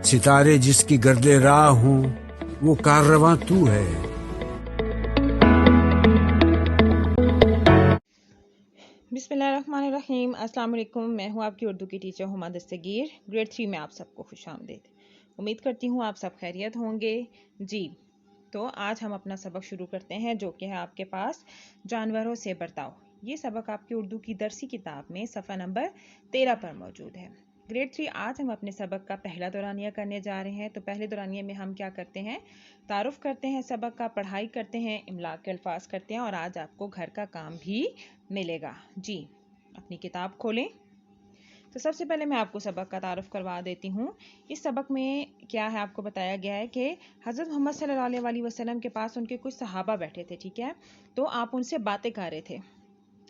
ستارے جس کی گرد راہ ہوں وہ کاررواں تو ہے. بسم اللہ الرحمن الرحیم. السلام علیکم. میں ہوں آپ کی اردو کی ٹیچر ہما دستگیر. گریڈ 3 میں آپ سب کو خوش آمدید. امید کرتی ہوں آپ سب خیریت ہوں گے. جی تو آج ہم اپنا سبق شروع کرتے ہیں جو کہ ہے آپ کے پاس جانوروں سے برتاؤ. یہ سبق آپ کی اردو کی درسی کتاب میں صفحہ نمبر 13 پر موجود ہے. گریڈ 3 آج ہم اپنے سبق کا پہلا دورانیہ کرنے جا رہے ہیں. تو پہلے دورانیے میں ہم کیا کرتے ہیں؟ تعارف کرتے ہیں سبق کا، پڑھائی کرتے ہیں، املا کے الفاظ کرتے ہیں اور آج آپ کو گھر کا کام بھی ملے گا. جی اپنی کتاب کھولیں. تو سب سے پہلے میں آپ کو سبق کا تعارف کروا دیتی ہوں. اس سبق میں کیا ہے آپ کو بتایا گیا ہے کہ حضرت محمد صلی اللہ علیہ وسلم کے پاس ان کے کچھ صحابہ بیٹھے تھے. ٹھیک ہے، تو آپ ان سے باتیں کر رہے تھے،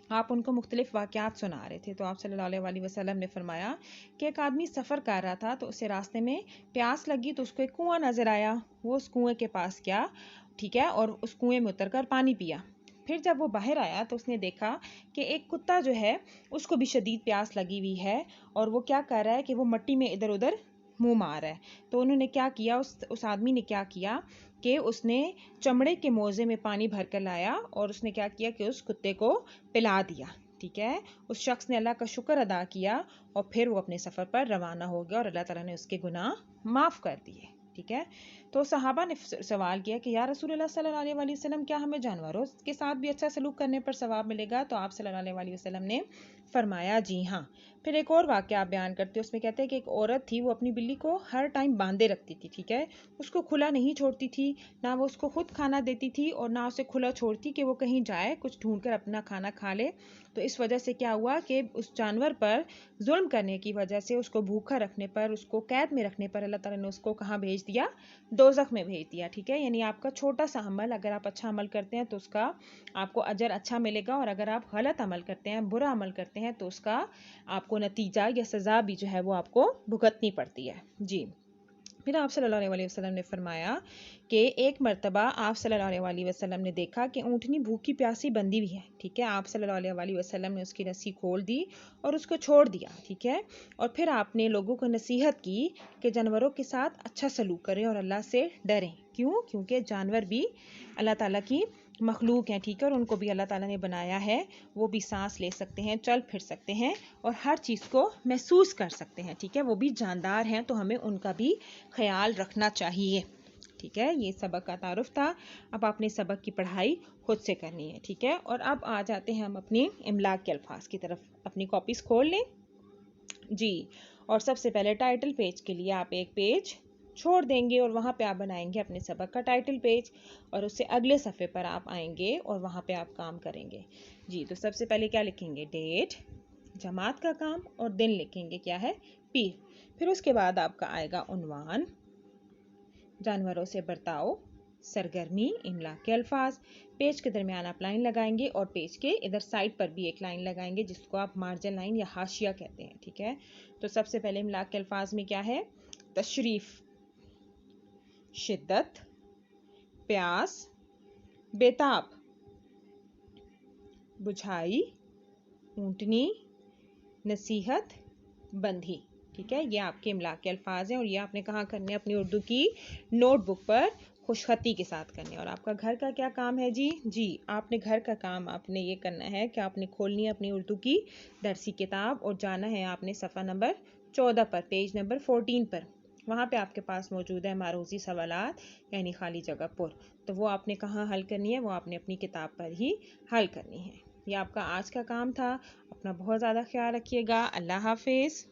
آپ ان کو مختلف واقعات سنا رہے تھے. تو آپ صلی اللہ علیہ وسلم نے فرمایا کہ ایک آدمی سفر کر رہا تھا تو اسے راستے میں پیاس لگی تو اس کو ایک کنواں نظر آیا. وہ اس کنویں کے پاس گیا، ٹھیک ہے، اور اس کنویں میں اتر کر پانی پیا. پھر جب وہ باہر آیا تو اس نے دیکھا کہ ایک کتا جو ہے اس کو بھی شدید پیاس لگی ہوئی ہے اور وہ کیا کر رہا ہے کہ وہ مٹی میں ادھر ادھر منہ مار رہا ہے. تو انہوں نے کیا کیا، اس آدمی نے کیا کیا کہ اس نے چمڑے کے موزے میں پانی بھر کر لایا اور اس نے کیا کیا کہ اس کتے کو پلا دیا. ٹھیک ہے، اس شخص نے اللہ کا شکر ادا کیا اور پھر وہ اپنے سفر پر روانہ ہو گیا اور اللہ تعالیٰ نے اس کے گناہ معاف کر دیے. ٹھیک ہے، تو صحابہ نے سوال کیا کہ یا رسول اللہ صلی اللہ علیہ وسلم کیا ہمیں جانوروں کے ساتھ بھی اچھا سلوک کرنے پر ثواب ملے گا؟ تو آپ صلی اللہ علیہ وسلم نے فرمایا جی ہاں. پھر ایک اور واقعہ آپ بیان کرتے ہیں، اس میں کہتے ہیں کہ ایک عورت تھی، وہ اپنی بلی کو ہر ٹائم باندھے رکھتی تھی. ٹھیک ہے، اس کو کھلا نہیں چھوڑتی تھی، نہ وہ اس کو خود کھانا دیتی تھی اور نہ اسے کھلا چھوڑتی کہ وہ کہیں جائے کچھ ڈھونڈ کر اپنا کھانا کھا لے. تو اس وجہ سے کیا ہوا کہ اس جانور پر ظلم کرنے کی وجہ سے، اس کو بھوکا رکھنے پر، اس کو قید میں رکھنے پر اللہ تعالیٰ نے اس کو کہاں بھیج دیا؟ دوزخ میں بھیج دیا. ٹھیک ہے، یعنی آپ کا چھوٹا سا عمل اگر آپ اچھا عمل کرتے ہیں تو اس کا آپ کو اجر اچھا ملے گا، اور اگر آپ غلط عمل کرتے ہیں، برا عمل کرتے ہیں تو اس کا آپ کو نتیجہ یا سزا بھی جو ہے وہ آپ کو بھگتنی پڑتی ہے. جی پھر آپ صلی اللہ علیہ وسلم نے فرمایا کہ ایک مرتبہ آپ صلی اللہ علیہ وسلم نے دیکھا کہ اونٹنی بھوکی پیاسی بندھی ہوئی ہے. ٹھیک ہے، آپ صلی اللہ علیہ وسلم نے اس کی رسی کھول دی اور اس کو چھوڑ دیا. ٹھیک ہے، اور پھر آپ نے لوگوں کو نصیحت کی کہ جانوروں کے ساتھ اچھا سلوک کریں اور اللہ سے ڈریں. کیوں؟ کیونکہ جانور بھی اللہ تعالیٰ کی مخلوق ہیں. ٹھیک ہے، اور ان کو بھی اللہ تعالیٰ نے بنایا ہے، وہ بھی سانس لے سکتے ہیں، چل پھر سکتے ہیں اور ہر چیز کو محسوس کر سکتے ہیں. ٹھیک ہے، وہ بھی جاندار ہیں تو ہمیں ان کا بھی خیال رکھنا چاہیے. ٹھیک ہے، یہ سبق کا تعارف تھا. اب آپ نے سبق کی پڑھائی خود سے کرنی ہے. ٹھیک ہے، اور اب آ جاتے ہیں ہم اپنی املا کے الفاظ کی طرف. اپنی کاپیز کھول لیں. جی، اور سب سے پہلے ٹائٹل پیج کے لیے آپ ایک پیج چھوڑ دیں گے اور وہاں پہ آپ بنائیں گے اپنے سبق کا ٹائٹل پیج، اور اس سے اگلے صفحے پر آپ آئیں گے اور وہاں پہ آپ کام کریں گے. جی تو سب سے پہلے کیا لکھیں گے؟ ڈیٹ، جماعت کا کام، اور دن لکھیں گے کیا ہے؟ پیر. پھر اس کے بعد آپ کا آئے گا عنوان، جانوروں سے برتاؤ، سرگرمی، املا کے الفاظ. پیج کے درمیان آپ لائن لگائیں گے اور پیج کے ادھر سائڈ پر بھی ایک لائن لگائیں گے جس کو آپ مارجن لائن یا حاشیہ کہتے ہیں. ٹھیک ہے، تو سب سے پہلے املا کے الفاظ میں کیا ہے؟ تشریف، شدت، پیاس، بیتاب، بجھائی، اونٹنی، نصیحت، بندھی. ٹھیک ہے، یہ آپ کے املا کے الفاظ ہیں اور یہ آپ نے کہاں کرنے؟ اپنی اردو کی نوٹ بک پر خوش خطی کے ساتھ کرنے. اور آپ کا گھر کا کیا کام ہے جی آپ نے گھر کا کام آپ نے یہ کرنا ہے کہ آپ نے کھولنی ہے اپنی اردو کی درسی کتاب اور جانا ہے آپ نے صفحہ نمبر 14 پر، پیج نمبر 14 پر. وہاں پہ آپ کے پاس موجود ہے معروضی سوالات یعنی خالی جگہ پر. تو وہ آپ نے کہاں حل کرنی ہے؟ وہ آپ نے اپنی کتاب پر ہی حل کرنی ہے. یہ آپ کا آج کا کام تھا. اپنا بہت زیادہ خیال رکھیے گا. اللہ حافظ.